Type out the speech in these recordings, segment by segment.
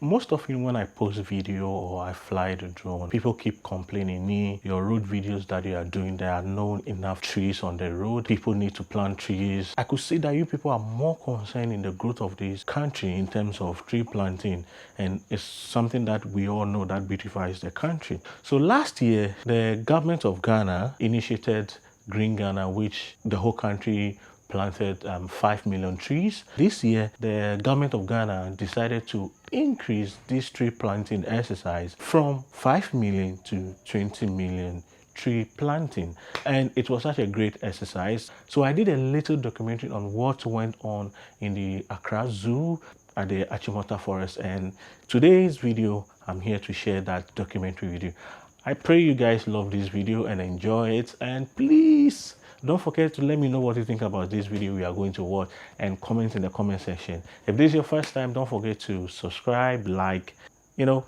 Most often when I post video or I fly the drone, people keep complaining, me, your road videos that you are doing, there are not enough trees on the road. People need to plant trees. I could see that you people are more concerned in the growth of this country in terms of tree planting, and it's something that we all know that beautifies the country. So last year, the government of Ghana initiated Green Ghana, which the whole country planted 5 million trees. This year, the government of Ghana decided to increase this tree planting exercise from 5 million to 20 million tree planting, and it was such a great exercise. So I did a little documentary on what went on in the Accra Zoo at the Achimota Forest, and today's video I'm here to share that documentary with you. I pray you guys love this video and enjoy it, and please don't forget to let me know what you think about this video we are going to watch and comment in the comment section. If this is your first time, don't forget to subscribe, like,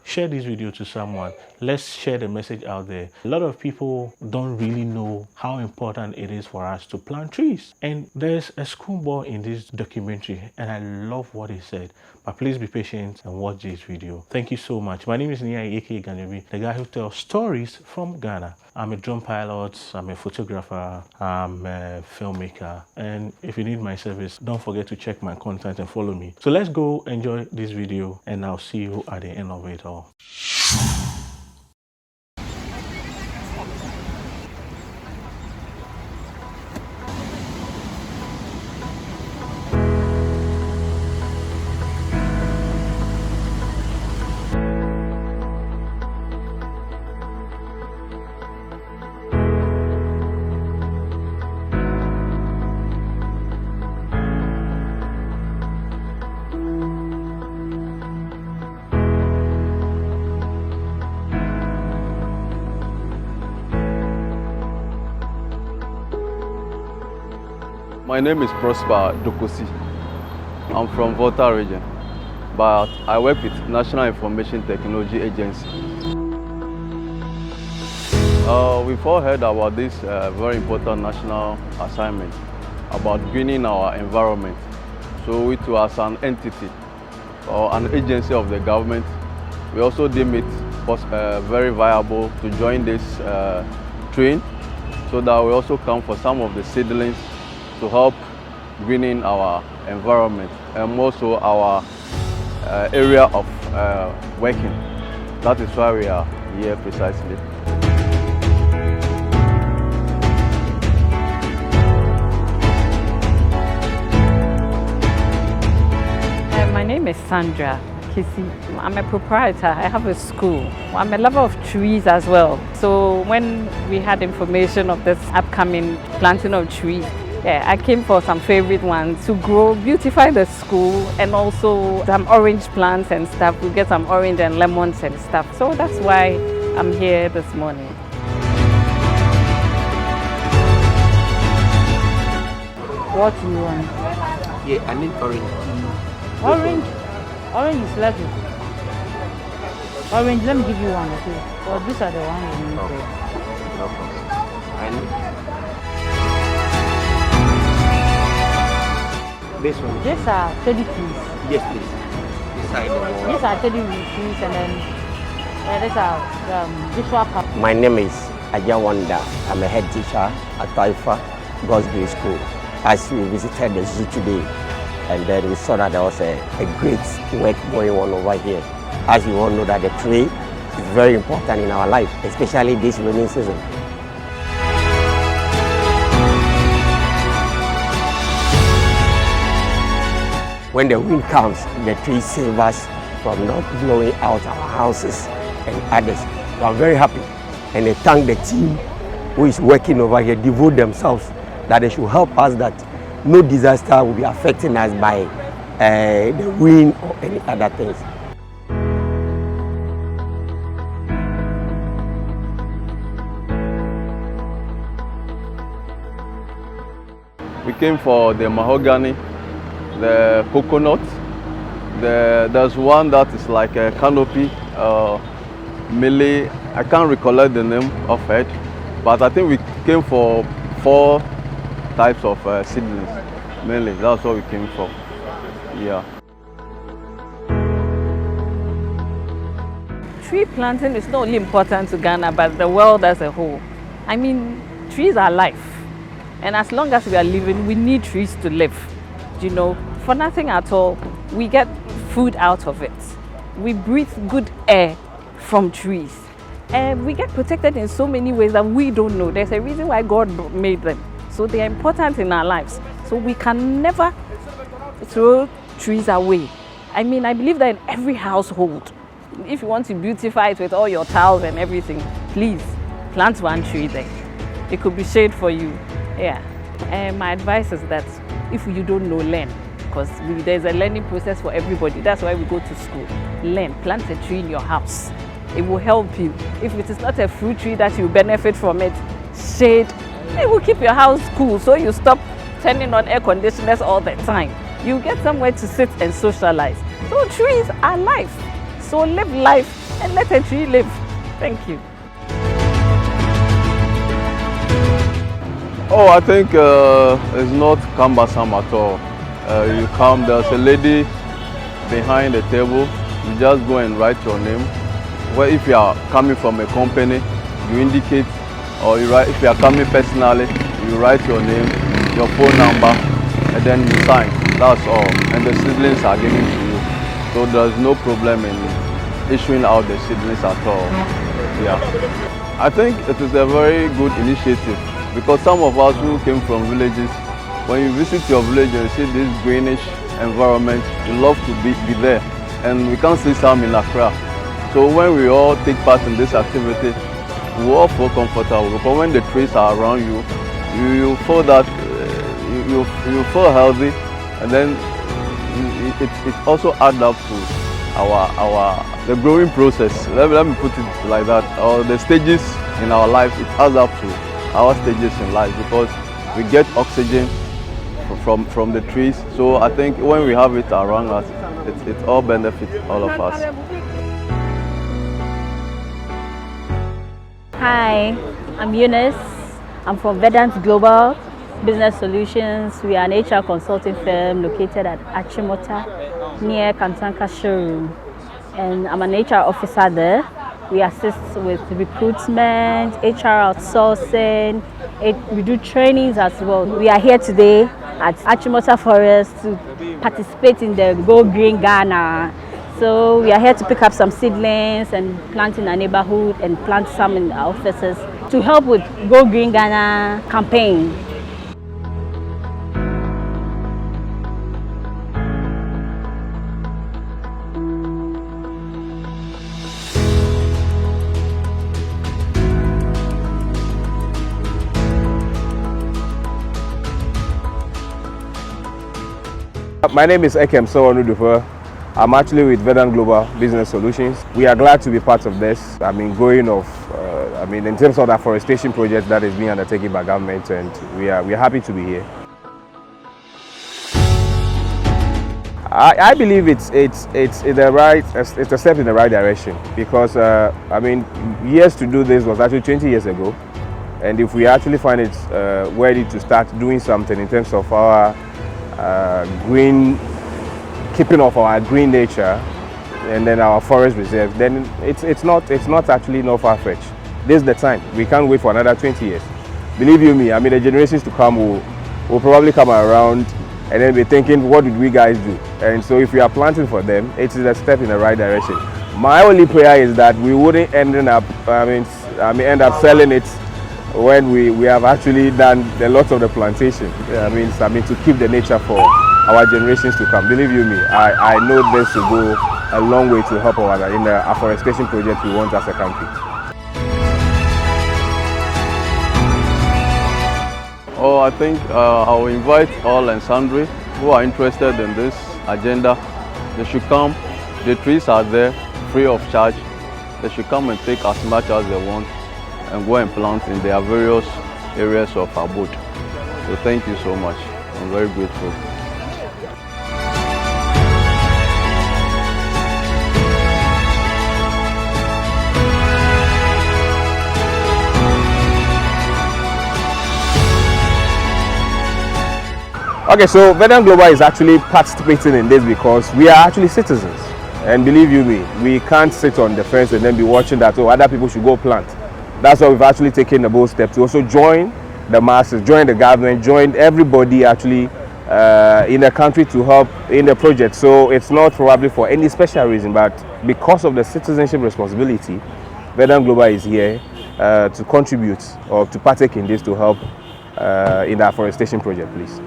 share this video to someone. Let's share the message out there. A lot of people don't really know how important it is for us to plant trees. And there's a schoolboy in this documentary, and I love what he said. But please be patient and watch this video. Thank you so much. My name is Nia aka Ganyabi, the guy who tells stories from Ghana. I'm a drone pilot, I'm a photographer, I'm a filmmaker. And if you need my service, don't forget to check my content and follow me. So let's go enjoy this video, and I'll see you at the end of it all. My name is Prosper Dokosi. I'm from Volta region, but I work with National Information Technology Agency. We've all heard about this very important national assignment about greening our environment. So we too, as an entity or an agency of the government, we also deem it very viable to join this train, so that we also come for some of the seedlings to help greening our environment and also our area of working. That is why we are here precisely. My name is Sandra Kisi. I'm a proprietor. I have a school. I'm a lover of trees as well. So when we had information of this upcoming planting of trees, I came for some favorite ones to grow, beautify the school, and also some orange plants and stuff. We get some orange and lemons and stuff. So that's why I'm here this morning. What do you want? Yeah, I need orange. Orange? Orange is lovely. Orange, let me give you one, okay? Well, these are the ones you need. Okay. No problem. I need this one. These are 30 keys. Yes, please. Beside the wall. These are 30 keys, and then these are visual purpose. My name is Ajawanda. I'm a head teacher at Taifa God's Grace School. As we visited the zoo today, and then we saw that there was a great work going on over here. As we all know that the tree is very important in our life, especially this rainy season. When the wind comes, the tree saves us from not blowing out our houses and others. So I'm very happy, and I thank the team who is working over here, devote themselves, that they should help us that no disaster will be affecting us by the wind or any other things. We came for the mahogany, the coconut. There's one that is like a canopy, melee. I can't recollect the name of it, but I think we came for 4 types of seedlings, mainly. That's what we came for. Yeah. tree planting is not only important to Ghana, but the world as a whole. I mean, trees are life. And as long as we are living, we need trees to live. You know, for nothing at all, we get food out of it. We breathe good air from trees. And we get protected in so many ways that we don't know. There's a reason why God made them. So they are important in our lives. So we can never throw trees away. I mean, I believe that in every household, if you want to beautify it with all your tiles and everything, please plant one tree there. It could be shade for you. Yeah. And my advice is that if you don't know, learn. Because there's a learning process for everybody. That's why we go to school. Learn. Plant a tree in your house. It will help you. If it is not a fruit tree that you benefit from it, shade. It will keep your house cool, so you stop turning on air conditioners all the time. You get somewhere to sit and socialize. So trees are life. So live life and let a tree live. Thank you. Oh, I think it's not cumbersome at all. You come, there's a lady behind the table. You just go and write your name. Well, if you are coming from a company, you indicate, or you write, if you are coming personally, you write your name, your phone number, and then you sign. That's all. And the seedlings are given to you. So there's no problem in issuing out the seedlings at all. Yeah. I think it is a very good initiative because some of us who came from villages, when you visit your village and see this greenish environment, you love to be there. And we can't see some in Accra. So when we all take part in this activity, we all feel comfortable because when the trees are around you, you feel that you feel healthy, and then it also adds up to the growing process. Let me put it like that. Or the stages in our life, it adds up to our stages in life because we get oxygen from the trees. So I think when we have it around us, it all benefits all of us. Hi, I'm Eunice. I'm from Vedant Global Business Solutions. We are an HR consulting firm located at Achimota near Kantanka showroom. And I'm an HR officer there. We assist with recruitment, HR outsourcing. We do trainings as well. We are here today at Achimota Forest to participate in the Go Green Ghana. So we are here to pick up some seedlings and plant in our neighborhood and plant some in our offices to help with Go Green Ghana campaign. My name is Ekem Sowanudufa. I'm actually with Vedant Global Business Solutions. We are glad to be part of this. In terms of the afforestation project that is being undertaken by government, and we are happy to be here. I believe it's a step in the right direction because years to do this was actually 20 years ago, and if we actually find it worthy to start doing something in terms of our keeping of our green nature and then our forest reserve, then it's not actually no far-fetched. This is the time. We can't wait for another 20 years. Believe you me, the generations to come will probably come around and then be thinking, what did we guys do? And so if we are planting for them, it is a step in the right direction. My only prayer is that we wouldn't end up selling it when we have actually done a lot of the plantation. To keep the nature for our generations to come. Believe you me, I know this will go a long way to help in the afforestation project we want as a country. Oh, I think I'll invite all and sundry who are interested in this agenda. They should come. The trees are there, free of charge. They should come and take as much as they want and go and plant in their various areas of abode. So thank you so much. I'm very grateful. Okay, so Vedant Global is actually participating in this because we are actually citizens. And believe you me, we can't sit on the fence and then be watching that, oh, other people should go plant. That's why we've actually taken a bold step to also join the masses, join the government, join everybody actually in the country to help in the project. So it's not probably for any special reason, but because of the citizenship responsibility, Verdant Global is here to contribute or to partake in this to help in the afforestation project, please.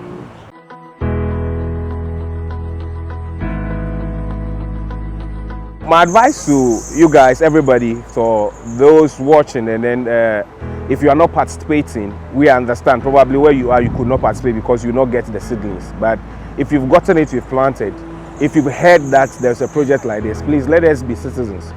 My advice to you guys, everybody, for those watching, and then if you are not participating, we understand probably where you are, you could not participate because you not get the seedlings. But if you've gotten it, you've planted, if you've heard that there's a project like this, please let us be citizens.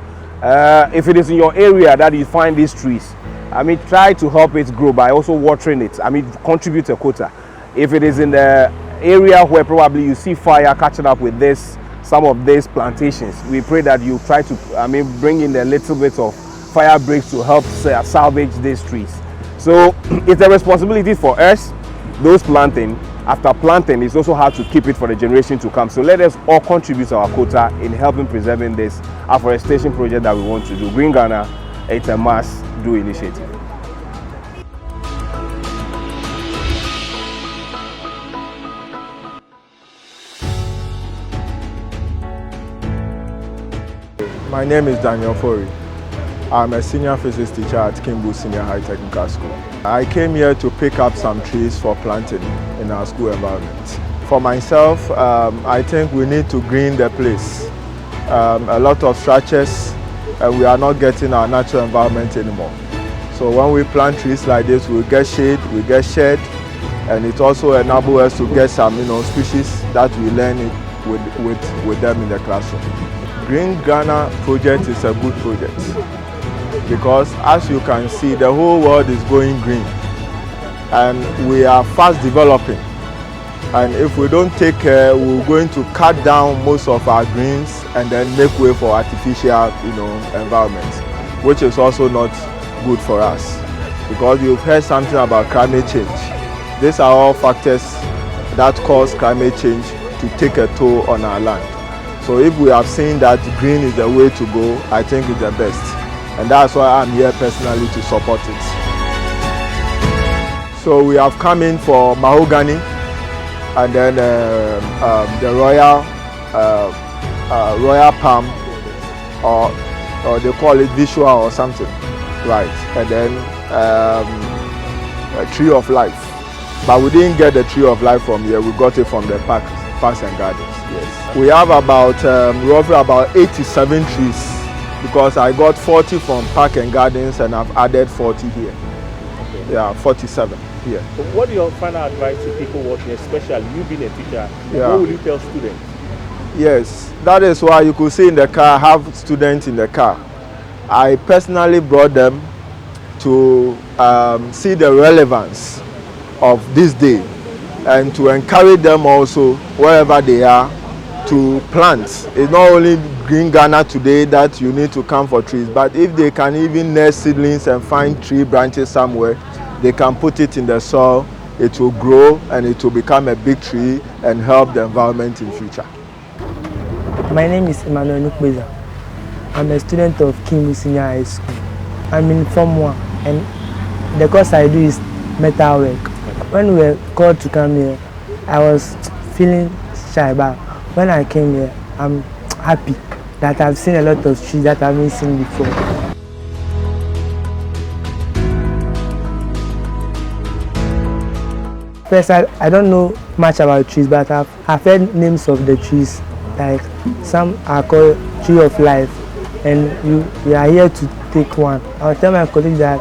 If it is in your area that you find these trees, I mean, try to help it grow by also watering it. I mean, contribute a quota. If it is in the area where probably you see fire catching up with this, some of these plantations, we pray that you try to, I mean, bring in a little bit of fire breaks to help salvage these trees. So it's a responsibility for us, those planting. After planting, it's also hard to keep it for the generation to come. So let us all contribute our quota in helping preserving this afforestation project that we want to do. Green Ghana, it's a must-do initiative. My name is Daniel Fori. I'm a senior physics teacher at Kimbu Senior High Technical School. I came here to pick up some trees for planting in our school environment. For myself, I think we need to green the place. A lot of structures, and we are not getting our natural environment anymore. So when we plant trees like this, we get shade, we get shade, and it also enables us to get some, species that we learn with them in the classroom. Green Ghana project is a good project because, as you can see, the whole world is going green and we are fast developing, and if we don't take care, we're going to cut down most of our greens and then make way for artificial environment, which is also not good for us, because you've heard something about climate change. These are all factors that cause climate change to take a toll on our land. So if we have seen that green is the way to go, I think it's the best. And that's why I'm here personally to support it. So we have come in for mahogany and then the royal palm, or they call it visual or something, right? And then a tree of life. But we didn't get the tree of life from here, we got it from the parks and gardens. Yes. We have about roughly about 87 trees because I got 40 from Park and Gardens and I've added 40 here. Okay. Yeah, 47 here. So what is your final advice to people watching, especially you being a teacher? Yeah. What will you tell students? Yes, that is why you could see in the car, I have students in the car. I personally brought them to see the relevance of this day and to encourage them also wherever they are to plant. It's not only Green Ghana today that you need to come for trees, but if they can even nurse seedlings and find tree branches somewhere, they can put it in the soil, it will grow and it will become a big tree and help the environment in future. My name is Emmanuel Nukbeza. I'm a student of Kimbu Senior High School. I'm in Form 1 and the course I do is metal work. When we were called to come here, I was feeling shy, but when I came here, I'm happy that I've seen a lot of trees that I haven't seen before. First, I don't know much about trees, but I've heard names of the trees. Like some are called Tree of Life, and we are here to take one. I'll tell my colleagues that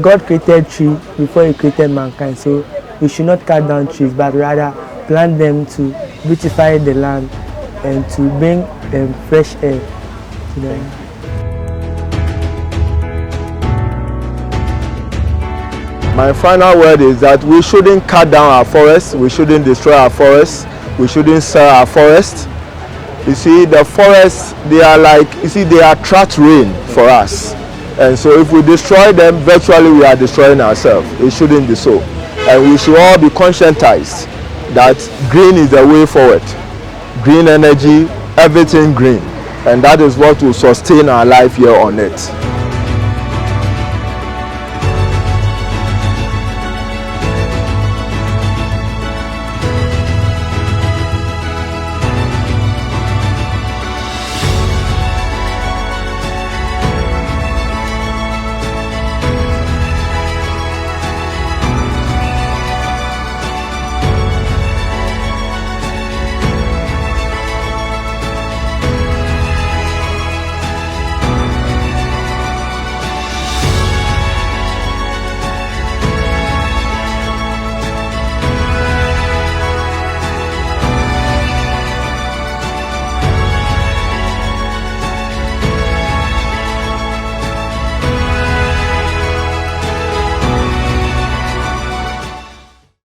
God created tree before He created mankind, so we should not cut down trees, but rather plant them to beautify the land and to bring fresh air to them. My final word is that we shouldn't cut down our forests, we shouldn't destroy our forests, we shouldn't sell our forests. You see, the forests, they attract rain for us. And so if we destroy them, virtually we are destroying ourselves. It shouldn't be so. And we should all be conscientized that green is the way forward. Green energy, everything green. and that is what will sustain our life here on earth.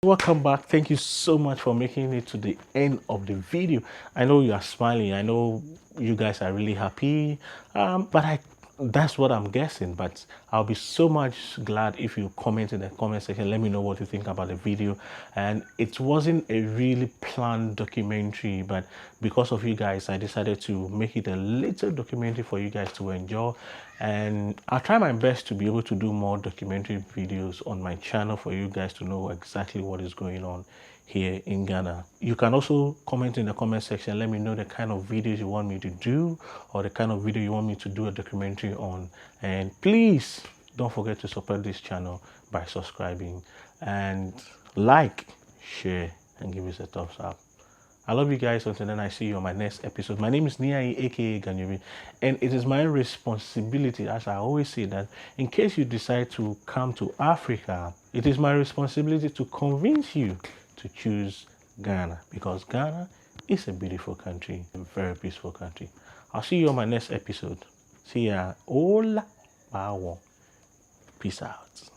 Welcome back. Thank you so much for making it to the end of the video. I know you are smiling. I know you guys are really happy, but that's what I'm guessing. But I'll be so much glad if you comment in the comment section. Let me know what you think about the video. And it wasn't a really planned documentary, but because of you guys, I decided to make it a little documentary for you guys to enjoy. And I'll try my best to be able to do more documentary videos on my channel for you guys to know exactly what is going on here in Ghana. You can also comment in the comment section. Let me know the kind of videos you want me to do, or the kind of video you want me to do a documentary on. And please don't forget to support this channel by subscribing and like, share, and give us a thumbs up. I love you guys. Until then, I see you on my next episode. My name is Niai, aka Ganyobi, and it is my responsibility, as I always say, that in case you decide to come to Africa, it is my responsibility to convince you to choose Ghana, because Ghana is a beautiful country, a very peaceful country. I'll see you on my next episode. See ya. Hola. Wow. Peace out.